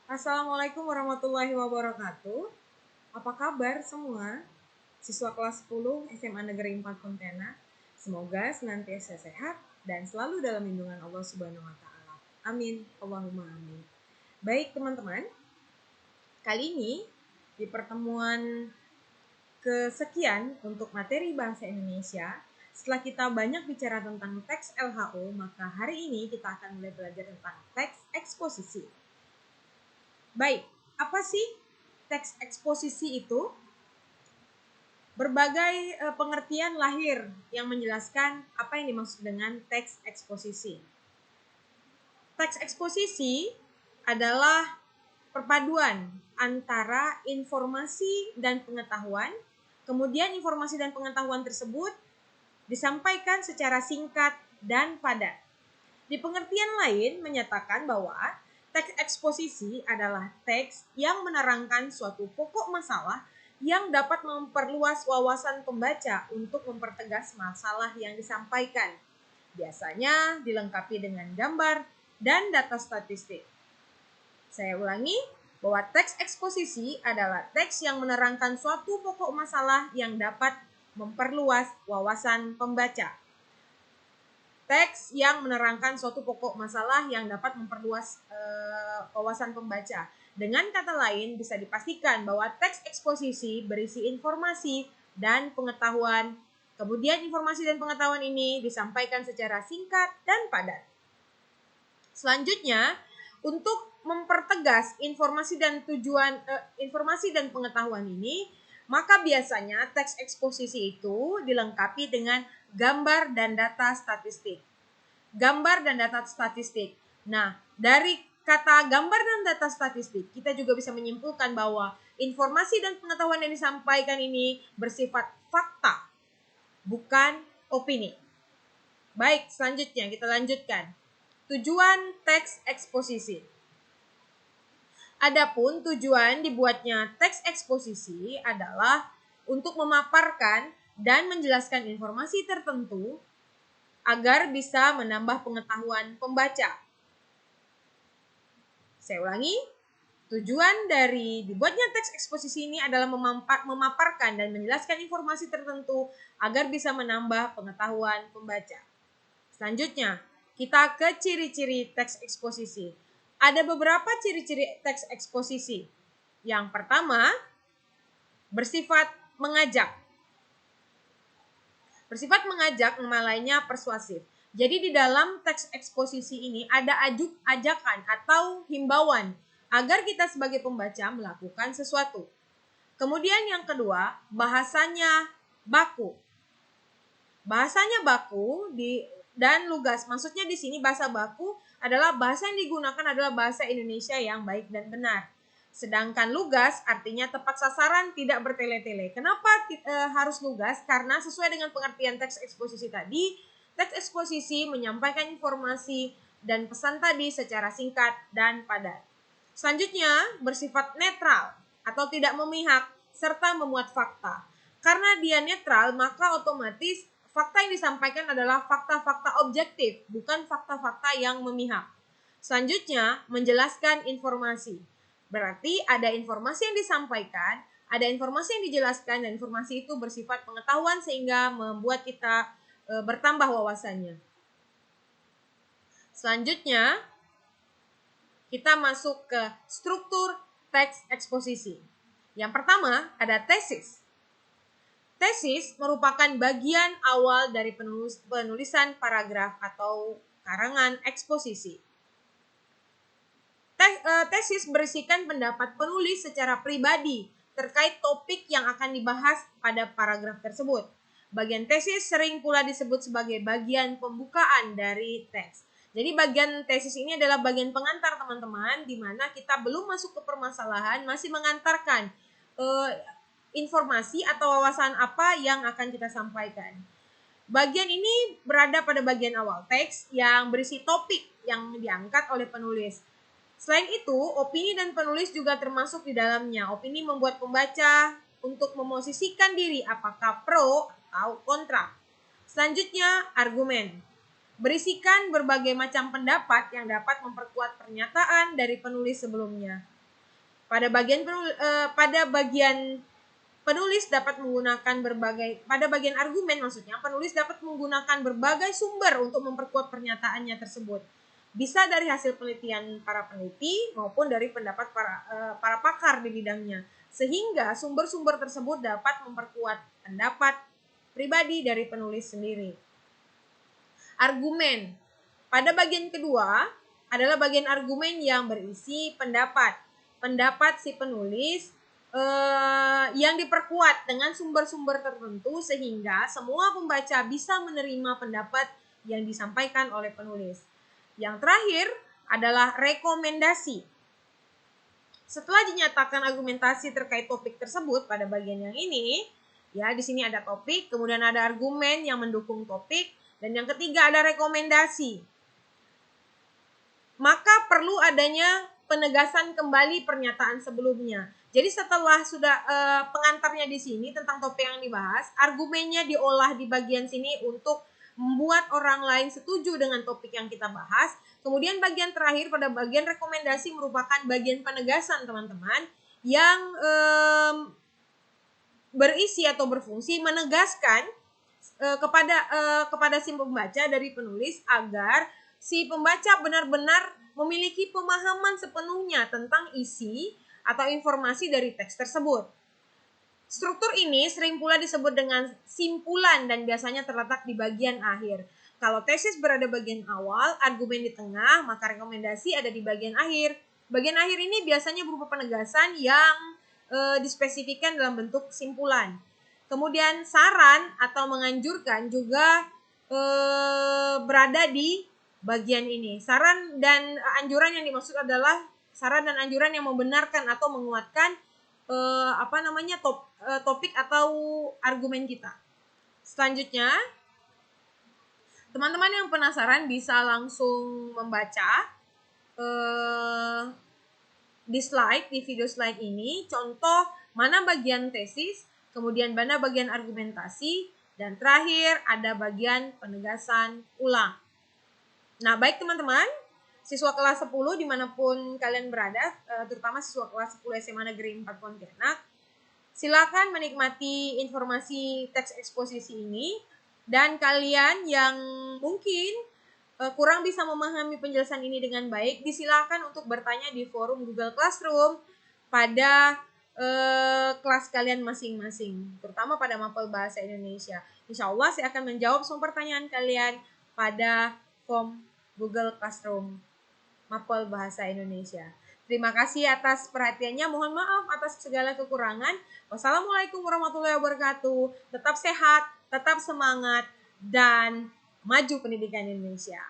Assalamualaikum warahmatullahi wabarakatuh. Apa kabar semua? Siswa kelas 10 SMA Negeri 4 Pontianak. Semoga senantiasa sehat dan selalu dalam lindungan Allah Subhanahu wa taala. Amin. Allahumma amin. Baik, teman-teman. Kali ini di pertemuan kesekian untuk materi bahasa Indonesia, setelah kita banyak bicara tentang teks LHO, maka hari ini kita akan mulai belajar tentang teks eksposisi. Baik, apa sih teks eksposisi itu? Berbagai pengertian lahir yang menjelaskan apa yang dimaksud dengan teks eksposisi. Teks eksposisi adalah perpaduan antara informasi dan pengetahuan, kemudian informasi dan pengetahuan tersebut disampaikan secara singkat dan padat. Di pengertian lain menyatakan bahwa teks eksposisi adalah teks yang menerangkan suatu pokok masalah yang dapat memperluas wawasan pembaca untuk mempertegas masalah yang disampaikan. Biasanya dilengkapi dengan gambar dan data statistik. Saya ulangi, bahwa teks eksposisi adalah teks yang menerangkan suatu pokok masalah yang dapat memperluas wawasan pembaca. Teks yang menerangkan suatu pokok masalah yang dapat memperluas wawasan pembaca. Dengan kata lain, bisa dipastikan bahwa teks eksposisi berisi informasi dan pengetahuan. Kemudian informasi dan pengetahuan ini disampaikan secara singkat dan padat. Selanjutnya, untuk mempertegas informasi dan pengetahuan ini, maka biasanya teks eksposisi itu dilengkapi dengan gambar dan data statistik. Gambar dan data statistik. Nah, dari kata gambar dan data statistik, kita juga bisa menyimpulkan bahwa informasi dan pengetahuan yang disampaikan ini bersifat fakta, bukan opini. Baik, selanjutnya kita lanjutkan. Tujuan teks eksposisi. Adapun tujuan dibuatnya teks eksposisi adalah untuk memaparkan dan menjelaskan informasi tertentu agar bisa menambah pengetahuan pembaca. Saya ulangi, tujuan dari dibuatnya teks eksposisi ini adalah memaparkan dan menjelaskan informasi tertentu agar bisa menambah pengetahuan pembaca. Selanjutnya, kita ke ciri-ciri teks eksposisi. Ada beberapa ciri-ciri teks eksposisi. Yang pertama, bersifat mengajak. Bersifat mengajak, nama lainnya persuasif. Jadi di dalam teks eksposisi ini ada ajakan atau himbauan agar kita sebagai pembaca melakukan sesuatu. Kemudian yang kedua, bahasanya baku. Bahasanya baku dan lugas. Maksudnya di sini bahasa baku adalah bahasa yang digunakan adalah bahasa Indonesia yang baik dan benar. Sedangkan lugas artinya tepat sasaran, tidak bertele-tele. Kenapa harus lugas? Karena sesuai dengan pengertian teks eksposisi tadi, teks eksposisi menyampaikan informasi dan pesan tadi secara singkat dan padat. Selanjutnya, bersifat netral atau tidak memihak serta memuat fakta. Karena dia netral, maka otomatis fakta yang disampaikan adalah fakta-fakta objektif, bukan fakta-fakta yang memihak. Selanjutnya, menjelaskan informasi. Berarti ada informasi yang disampaikan, ada informasi yang dijelaskan, dan informasi itu bersifat pengetahuan sehingga membuat kita bertambah wawasannya. Selanjutnya, kita masuk ke struktur teks eksposisi. Yang pertama, ada tesis. Tesis merupakan bagian awal dari penulisan paragraf atau karangan eksposisi. Tesis berisikan pendapat penulis secara pribadi terkait topik yang akan dibahas pada paragraf tersebut. Bagian tesis sering pula disebut sebagai bagian pembukaan dari teks. Jadi bagian tesis ini adalah bagian pengantar teman-teman, di mana kita belum masuk ke permasalahan, masih mengantarkan informasi atau wawasan apa yang akan kita sampaikan. Bagian ini berada pada bagian awal teks yang berisi topik yang diangkat oleh penulis. Selain itu, opini dan penulis juga termasuk di dalamnya. Opini membuat pembaca untuk memosisikan diri apakah pro atau kontra. Selanjutnya, argumen. Berisikan berbagai macam pendapat yang dapat memperkuat pernyataan dari penulis sebelumnya. Pada bagian penulis dapat menggunakan pada bagian argumen maksudnya, penulis dapat menggunakan berbagai sumber untuk memperkuat pernyataannya tersebut. Bisa dari hasil penelitian para peneliti maupun dari pendapat para pakar di bidangnya. Sehingga sumber-sumber tersebut dapat memperkuat pendapat pribadi dari penulis sendiri. Argumen. Pada bagian kedua adalah bagian argumen yang berisi pendapat. Pendapat si penulis yang diperkuat dengan sumber-sumber tertentu sehingga semua pembaca bisa menerima pendapat yang disampaikan oleh penulis. Yang terakhir adalah rekomendasi. Setelah dinyatakan argumentasi terkait topik tersebut pada bagian yang ini, ya di sini ada topik, kemudian ada argumen yang mendukung topik, dan yang ketiga ada rekomendasi. Maka perlu adanya penegasan kembali pernyataan sebelumnya. Jadi setelah sudah pengantarnya di sini tentang topik yang dibahas, argumennya diolah di bagian sini untuk membuat orang lain setuju dengan topik yang kita bahas. Kemudian bagian terakhir pada bagian rekomendasi merupakan bagian penegasan teman-teman yang berisi atau berfungsi menegaskan kepada si pembaca dari penulis agar si pembaca benar-benar memiliki pemahaman sepenuhnya tentang isi atau informasi dari teks tersebut. Struktur ini sering pula disebut dengan simpulan dan biasanya terletak di bagian akhir. Kalau tesis berada bagian awal, argumen di tengah, maka rekomendasi ada di bagian akhir. Bagian akhir ini biasanya berupa penegasan yang dispesifikkan dalam bentuk simpulan. Kemudian saran atau menganjurkan juga berada di bagian ini. Saran dan anjuran yang dimaksud adalah saran dan anjuran yang membenarkan atau menguatkan topik atau argumen kita. Selanjutnya, teman-teman yang penasaran bisa langsung membaca di video slide ini, contoh mana bagian tesis, kemudian mana bagian argumentasi, dan terakhir ada bagian penegasan ulang. Nah, baik teman-teman, siswa kelas 10 dimanapun kalian berada, terutama siswa kelas 10 SMA Negeri 4 Pontianak, silakan menikmati informasi teks eksposisi ini, dan kalian yang mungkin kurang bisa memahami penjelasan ini dengan baik, disilakan untuk bertanya di forum Google Classroom pada kelas kalian masing-masing, terutama pada mapel bahasa Indonesia. Insya Allah saya akan menjawab semua pertanyaan kalian pada form Google Classroom mapel bahasa Indonesia. Terima kasih atas perhatiannya. Mohon maaf atas segala kekurangan. Wassalamualaikum warahmatullahi wabarakatuh. Tetap sehat, tetap semangat, dan maju pendidikan Indonesia.